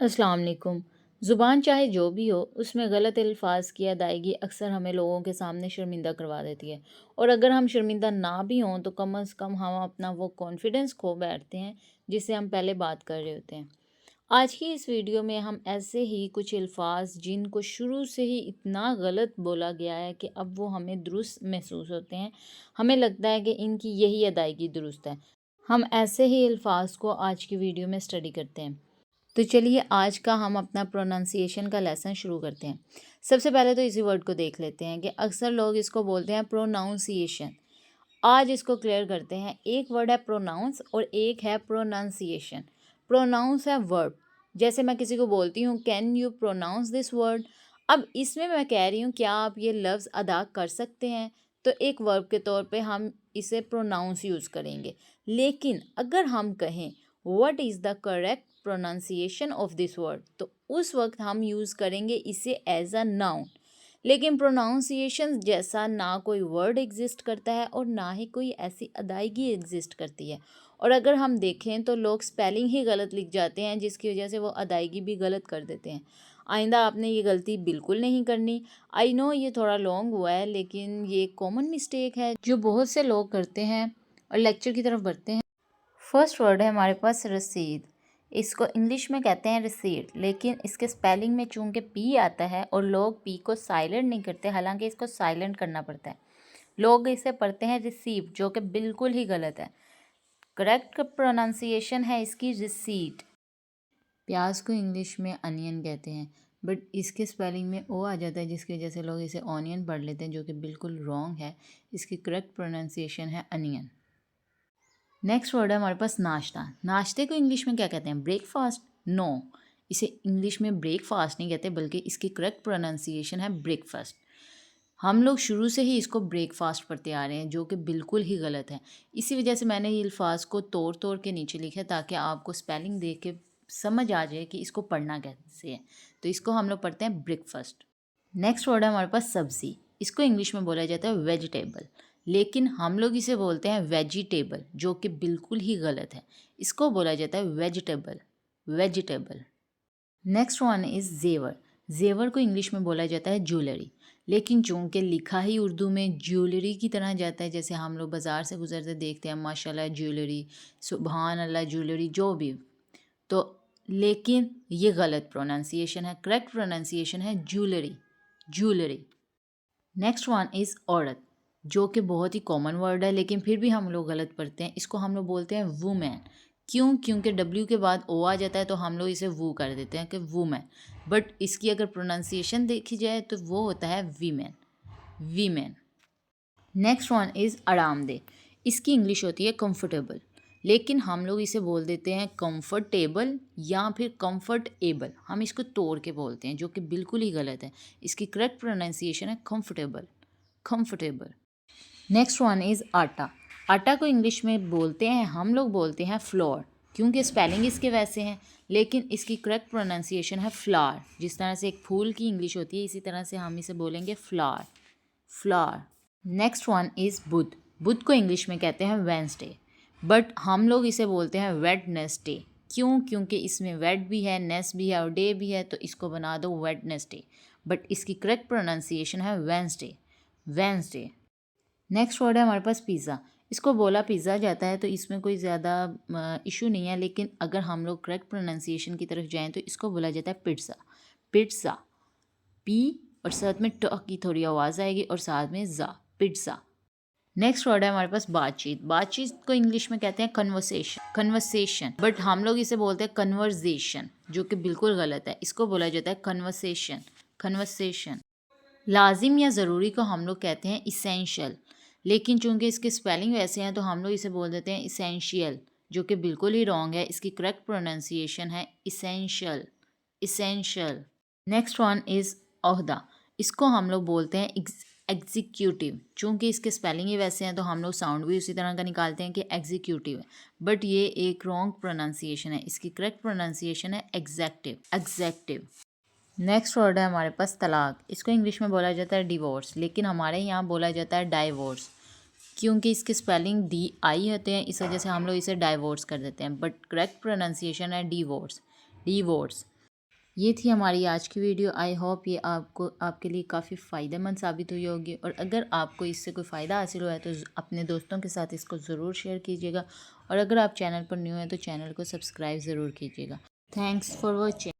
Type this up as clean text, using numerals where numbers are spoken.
अस्सलाम वालेकुम। ज़ुबान चाहे जो भी हो, उसमें गलत अल्फाज़ की अदायगी अक्सर हमें लोगों के सामने शर्मिंदा करवा देती है। और अगर हम शर्मिंदा ना भी हों तो कम से कम हम अपना वो कॉन्फिडेंस खो बैठते हैं जिससे हम पहले बात कर रहे होते हैं। आज की इस वीडियो में हम ऐसे ही कुछ अल्फाज जिनको शुरू से ही इतना गलत बोला गया है कि अब वो हमें दुरुस्त महसूस होते हैं, हमें लगता है कि इनकी यही अदायगी दुरुस्त है। हम ऐसे ही अल्फाज को आज की वीडियो में स्टडी करते हैं। तो चलिए आज का हम अपना प्रोनाउंसिएशन का लेसन शुरू करते हैं। सबसे पहले तो इसी वर्ड को देख लेते हैं कि अक्सर लोग इसको बोलते हैं प्रोनाउंसिएशन। आज इसको क्लियर करते हैं। एक वर्ड है प्रोनाउंस और एक है प्रोनाउंसिएशन। प्रोनाउंस है वर्ब। जैसे मैं किसी को बोलती हूँ can you pronounce this word. अब इसमें मैं कह रही हूँ क्या आप ये लफ्ज़ अदा कर सकते हैं, तो एक वर्ब के तौर पे हम इसे प्रोनाउंस यूज़ करेंगे। लेकिन अगर हम कहें what is the correct pronunciation of this word, तो उस वक्त हम यूज़ करेंगे इसे एज अ नाउन। लेकिन प्रोनाउंसिएशन जैसा ना कोई वर्ड एग्जिस्ट करता है और ना ही कोई ऐसी अदायगी एग्जिस्ट करती है। और अगर हम देखें तो लोग स्पेलिंग ही गलत लिख जाते हैं जिसकी वजह से वो अदायगी भी गलत कर देते हैं। आइंदा आपने ये गलती बिल्कुल नहीं करनी। आई नो ये थोड़ा लॉन्ग हुआ है लेकिन ये कॉमन मिस्टेक है जो बहुत से लोग करते हैं और लेक्चर की तरफ बढ़ते हैं। फर्स्ट वर्ड है हमारे पास रसीद। इसको इंग्लिश में कहते हैं रिसीट, लेकिन इसके स्पेलिंग में चूंकि पी आता है और लोग पी को साइलेंट नहीं करते, हालांकि इसको साइलेंट करना पड़ता है। लोग इसे पढ़ते हैं रिसीव, जो कि बिल्कुल ही गलत है। करेक्ट प्रोनाउंसिएशन है इसकी रिसीट। प्याज को इंग्लिश में अनियन कहते हैं, बट इसके स्पेलिंग में ओ आ जाता है जिसकी वजह से लोग इसे ऑनियन पढ़ लेते हैं, जो कि बिल्कुल रॉन्ग है। इसकी करेक्ट प्रोनाउंसिएशन है अनियन। नेक्स्ट वर्ड है हमारे पास नाश्ता। नाश्ते को इंग्लिश में क्या कहते हैं? ब्रेकफास्ट? नो, इसे इंग्लिश में ब्रेकफास्ट नहीं कहते, बल्कि इसकी करेक्ट प्रोनाउंसिएशन है ब्रेकफास्ट। हम लोग शुरू से ही इसको ब्रेकफास्ट पढ़ते आ रहे हैं, जो कि बिल्कुल ही गलत है। इसी वजह से मैंने ये अल्फाज को तोड़ तोड़ के नीचे लिखा है ताकि आपको स्पेलिंग देख के समझ आ जाए कि इसको पढ़ना कैसे है। तो इसको हम लोग पढ़ते हैं ब्रेकफास्ट। नेक्स्ट वर्ड है हमारे पास सब्ज़ी। इसको इंग्लिश में बोला जाता है वेजिटेबल, लेकिन हम लोग इसे बोलते हैं वेजिटेबल, जो कि बिल्कुल ही गलत है। इसको बोला जाता है vegetable, vegetable. Next one is जेवर। जेवर को इंग्लिश में बोला जाता है ज्वेलरी, लेकिन चूंकि लिखा ही उर्दू में ज्वेलरी की तरह जाता है, जैसे हम लोग बाज़ार से गुजरते देखते हैं माशाल्लाह ज्वेलरी, सुबहान अल्लाह ज्वेलरी, जो भी, तो लेकिन ये गलत प्रोनाउंसिएशन है। करेक्ट प्रोनाउंसिएशन है jewellery, jewellery. Next one is औरत, जो कि बहुत ही कॉमन वर्ड है लेकिन फिर भी हम लोग गलत पढ़ते हैं। इसको हम लोग बोलते हैं वुमेन। क्यों? क्योंकि डब्ल्यू के बाद ओ आ जाता है तो हम लोग इसे वू कर देते हैं कि वुमेन, बट इसकी अगर प्रोनाउंसिएशन देखी जाए तो वो होता है women, women. Next one is आरामदेह। इसकी इंग्लिश होती है कंफर्टेबल, लेकिन हम लोग इसे बोल देते हैं कंफर्टेबल या फिर कंफर्टेबल। हम इसको तोड़ के बोलते हैं, जो कि बिल्कुल ही गलत है। इसकी करेक्ट प्रोनाउंसिएशन है comfortable, comfortable. Next one is आटा। आटा को इंग्लिश में बोलते हैं, हम लोग बोलते हैं फ्लोर, क्योंकि स्पेलिंग इसके वैसे हैं, लेकिन इसकी करेक्ट प्रोनाउंसिएशन है फ्लावर। जिस तरह से एक फूल की इंग्लिश होती है, इसी तरह से हम इसे बोलेंगे flower, flower. Next one is Budh. Budh को इंग्लिश में कहते हैं वेंसडे, बट हम लोग इसे बोलते हैं वेडनेसडे। क्यों? क्योंकि इसमें वेड भी है, नेस भी है और डे भी है, तो इसको बना दो वेडनेसडे, बट इसकी करेक्ट प्रोनाउंसिएशन है वेंसडे, वेंसडे। नेक्स्ट वर्ड है हमारे पास पिज़्ज़ा। इसको बोला पिज़्ज़ा जाता है तो इसमें कोई ज़्यादा इशू नहीं है, लेकिन अगर हम लोग करेक्ट प्रोनाउंसिएशन की तरफ जाएँ तो इसको बोला जाता है पिज़्ज़ा, पिज़्ज़ा। पी और साथ में ट की थोड़ी आवाज़ आएगी और साथ में ज़ा, पिज़्ज़ा। नेक्स्ट वर्ड है हमारे पास बातचीत। बातचीत को इंग्लिश में कहते हैं कन्वर्सेशन, कन्वर्सेशन, बट हम लोग इसे बोलते हैं कन्वर्जेशन, जो कि बिल्कुल गलत है। इसको बोला जाता है कन्वर्सेशन, कन्वर्सेशन। लाजिम या ज़रूरी को हम लोग कहते हैं इसेंशियल, लेकिन चूंकि इसके स्पेलिंग वैसे हैं तो हम लोग इसे बोल देते हैं इसेंशियल, जो कि बिल्कुल ही रॉन्ग है। इसकी करेक्ट प्रोनाउंसिएशन है essential, essential. Next one is ओहदा। इसको हम लोग बोलते हैं एग्जीक्यूटिव, चूँकि इसके स्पेलिंग ही वैसे हैं तो हम लोग साउंड भी उसी तरह का निकालते हैं कि एग्जीक्यूटिव है, बट ये एक रॉन्ग प्रोनाउंसिएशन है। इसकी करेक्ट प्रोनाउंसिएशन है एग्जैक्टिव, एग्जैक्टिव। नेक्स्ट वर्ड है हमारे पास तलाक। इसको इंग्लिश में बोला जाता है डिवोर्स, लेकिन हमारे यहाँ बोला जाता है डाइवोर्स, क्योंकि इसके स्पेलिंग डी आई होते हैं, इस वजह से हम लोग इसे डाइवोर्स कर देते हैं, बट करेक्ट प्रोनाउंसिएशन है डिवोर्स, डिवोर्स। ये थी हमारी आज की वीडियो। आई होप ये आपको आपके लिए काफ़ी फ़ायदेमंद साबित हुई होगी, और अगर आपको इससे कोई फ़ायदा हासिल हुआ है तो अपने दोस्तों के साथ इसको ज़रूर शेयर कीजिएगा, और अगर आप चैनल पर न्यू हैं तो चैनल को सब्सक्राइब ज़रूर कीजिएगा। Thanks for watching.